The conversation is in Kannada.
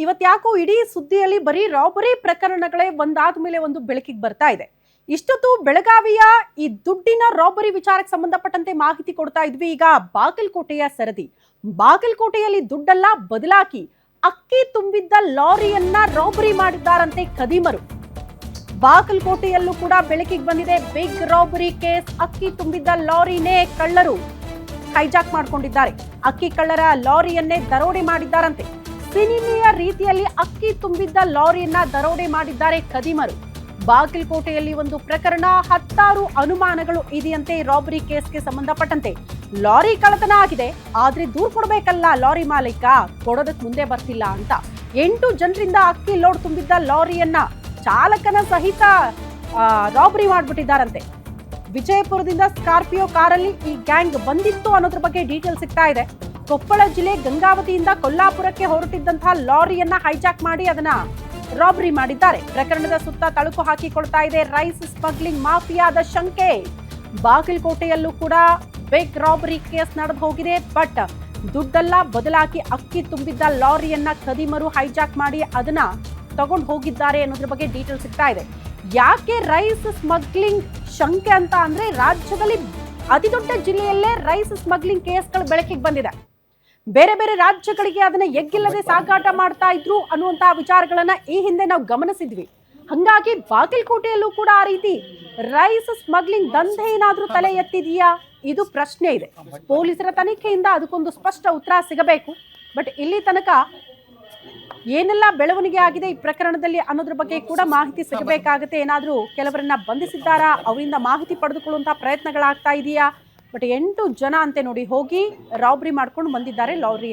ಇವತ್ತು ಯಾಕೋ ಇಡೀ ಸುದ್ದಿಯಲ್ಲಿ ಬರೀ ರಾಬರಿ ಪ್ರಕರಣಗಳೇ ಒಂದಾದ ಮೇಲೆ ಒಂದು ಬೆಳಕಿಗೆ ಬರ್ತಾ ಇದೆ. ಇಷ್ಟೊತ್ತು ಬೆಳಗಾವಿಯ ಈ ದುಡ್ಡಿನ ರಾಬರಿ ವಿಚಾರಕ್ಕೆ ಸಂಬಂಧಪಟ್ಟಂತೆ ಮಾಹಿತಿ ಕೊಡ್ತಾ ಇದ್ವಿ. ಈಗ ಬಾಗಲಕೋಟೆಯ ಸರದಿ. ಬಾಗಲಕೋಟೆಯಲ್ಲಿ ದುಡ್ಡೆಲ್ಲ ಬದಲಾಗಿ ಅಕ್ಕಿ ತುಂಬಿದ್ದ ಲಾರಿಯನ್ನ ರಾಬರಿ ಮಾಡಿದ್ದಾರಂತೆ ಖದೀಮರು. ಬಾಗಲಕೋಟೆಯಲ್ಲೂ ಕೂಡ ಬೆಳಕಿಗೆ ಬಂದಿದೆ ಬಿಗ್ ರಾಬರಿ ಕೇಸ್. ಅಕ್ಕಿ ತುಂಬಿದ್ದ ಲಾರಿನೇ ಕಳ್ಳರು ಹೈಜಾಕ್ ಮಾಡಿಕೊಂಡಿದ್ದಾರೆ. ಅಕ್ಕಿ ಕಳ್ಳರ ಲಾರಿಯನ್ನೇ ದರೋಡೆ ಮಾಡಿದ್ದಾರಂತೆ. ಸಿನಿಮೆಯ ರೀತಿಯಲ್ಲಿ ಅಕ್ಕಿ ತುಂಬಿದ್ದ ಲಾರಿಯನ್ನ ದರೋಡೆ ಮಾಡಿದ್ದಾರೆ ಖದೀಮರು. ಬಾಗಲಕೋಟೆಯಲ್ಲಿ ಒಂದು ಪ್ರಕರಣ, 10 ಅನುಮಾನಗಳು ಇದೆಯಂತೆ ರಾಬರಿ ಕೇಸ್ಗೆ ಸಂಬಂಧಪಟ್ಟಂತೆ. ಲಾರಿ ಕಳ್ಳತನ ಆಗಿದೆ, ಆದ್ರೆ ದೂರು ಕೊಡಬೇಕಲ್ಲ ಲಾರಿ ಮಾಲೀಕ, ಕೊಡೋದಕ್ಕೆ ಮುಂದೆ ಬರ್ತಿಲ್ಲ ಅಂತ 8 ಜನರಿಂದ ಅಕ್ಕಿ ಲೋಡ್ ತುಂಬಿದ್ದ ಲಾರಿಯನ್ನ ಚಾಲಕನ ಸಹಿತ ರಾಬರಿ ಮಾಡ್ಬಿಟ್ಟಿದ್ದಾರಂತೆ. ವಿಜಯಪುರದಿಂದ ಸ್ಕಾರ್ಪಿಯೋ ಕಾರಲ್ಲಿ ಈ ಗ್ಯಾಂಗ್ ಬಂದಿತ್ತು ಅನ್ನೋದ್ರ ಬಗ್ಗೆ ಡೀಟೇಲ್ ಸಿಗ್ತಾ ಇದೆ. ಕೊಪ್ಪಳ ಜಿಲ್ಲೆ ಗಂಗಾವತಿಯಿಂದ ಕೊಲ್ಲಾಪುರಕ್ಕೆ ಹೊರಟಿದ್ದಂತಹ ಲಾರಿಯನ್ನ ಹೈಜಾಕ್ ಮಾಡಿ ಅದನ್ನ ರಾಬರಿ ಮಾಡಿದ್ದಾರೆ. ಪ್ರಕರಣದ ಸುತ್ತ ತಳುಕು ಹಾಕಿಕೊಳ್ತಾ ಇದೆ ರೈಸ್ ಸ್ಮಗ್ಲಿಂಗ್ ಮಾಫಿಯಾದ ಶಂಕೆ. ಬಾಗಲಕೋಟೆಯಲ್ಲೂ ಕೂಡ ಬಿಗ್ ರಾಬರಿ ಕೇಸ್ ನಡೆದು ಹೋಗಿದೆ. ಬಟ್ ದುಡ್ಡೆಲ್ಲ ಬದಲಾಗಿ ಅಕ್ಕಿ ತುಂಬಿದ್ದ ಲಾರಿಯನ್ನ ಖದೀಮರು ಹೈಜಾಕ್ ಮಾಡಿ ಅದನ್ನ ತಗೊಂಡು ಹೋಗಿದ್ದಾರೆ ಅನ್ನೋದ್ರ ಬಗ್ಗೆ ಡೀಟೇಲ್ ಸಿಗ್ತಾ ಇದೆ. ಯಾಕೆ ರೈಸ್ ಸ್ಮಗ್ಲಿಂಗ್ ಶಂಕೆ ಅಂತ ಅಂದ್ರೆ, ರಾಜ್ಯದಲ್ಲಿ ಅತಿ ದೊಡ್ಡ ಜಿಲ್ಲೆಯಲ್ಲೇ ರೈಸ್ ಸ್ಮಗ್ಲಿಂಗ್ ಕೇಸ್ಗಳು ಬೆಳಕಿಗೆ ಬಂದಿದೆ. ಬೇರೆ ಬೇರೆ ರಾಜ್ಯಗಳಿಗೆ ಅದನ್ನ ಎಗ್ಗಿಲ್ಲದೆ ಸಾಗಾಟ ಮಾಡ್ತಾ ಇದ್ರು ಅನ್ನುವಂತಹ ವಿಚಾರಗಳನ್ನ ಈ ಹಿಂದೆ ನಾವು ಗಮನಿಸಿದ್ವಿ. ಹಂಗಾಗಿ ಬಾಗಲಕೋಟೆಯಲ್ಲೂ ಕೂಡ ಆ ರೀತಿ ರೈಸ್ ಸ್ಮಗ್ಲಿಂಗ್ ದಂಧೆ ಏನಾದ್ರೂ ತಲೆ ಎತ್ತಿದೆಯಾ, ಇದು ಪ್ರಶ್ನೆ ಇದೆ. ಪೊಲೀಸರ ತನಿಖೆಯಿಂದ ಅದಕ್ಕೊಂದು ಸ್ಪಷ್ಟ ಉತ್ತರ ಸಿಗಬೇಕು. ಬಟ್ ಇಲ್ಲಿ ತನಕ ಏನೆಲ್ಲ ಬೆಳವಣಿಗೆ ಆಗಿದೆ ಈ ಪ್ರಕರಣದಲ್ಲಿ ಅನ್ನೋದ್ರ ಬಗ್ಗೆ ಕೂಡ ಮಾಹಿತಿ ಸಿಗಬೇಕಾಗುತ್ತೆ. ಏನಾದ್ರೂ ಕೆಲವರನ್ನ ಬಂಧಿಸಿದ್ದಾರಾ, ಅವರಿಂದ ಮಾಹಿತಿ ಪಡೆದುಕೊಳ್ಳುವಂತಹ ಪ್ರಯತ್ನಗಳಾಗ್ತಾ ಇದೆಯಾ? ಬಟ್ 8 ಜನ ಅಂತೆ ನೋಡಿ ಹೋಗಿ ರಾಬರಿ ಮಾಡ್ಕೊಂಡು ಬಂದಿದ್ದಾರೆ ಲಾರಿಯಲ್ಲಿ.